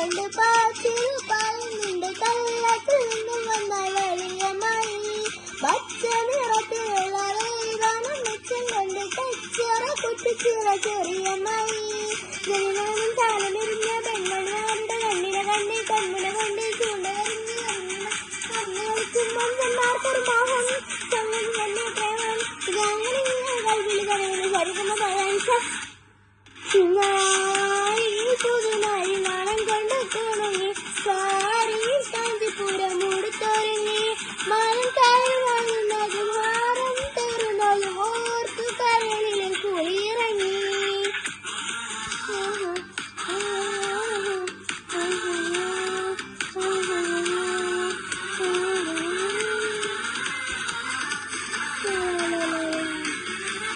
കൊണ്ട് പാച്ചിൽ പറയുന്നുണ്ട് കള്ളത്തിൽ നിന്നും വന്ന വെളിയമായി പച്ച നിറത്തിലുള്ള വേദനം മെച്ചം കൊണ്ട് കച്ചിറ കുട്ടിച്ചിറ ചെറിയമായി ജനിനാനും ചാലമെറിഞ്ഞ പെൺമണി അവരുടെ കണ്ണിനെ കണ്ടി കണ്ണിനെ കണ്ടി ചൂണ്ടറിഞ്ഞ് കളിക്കുമ്പോൾ ചെന്നാർക്കൊരു മോഹം ചൊല്ലും തന്നെ പ്രേമം ഇതങ്ങനെ കൽവിളി കരയുന്ന ശരിക്കുന്ന പറയാൻ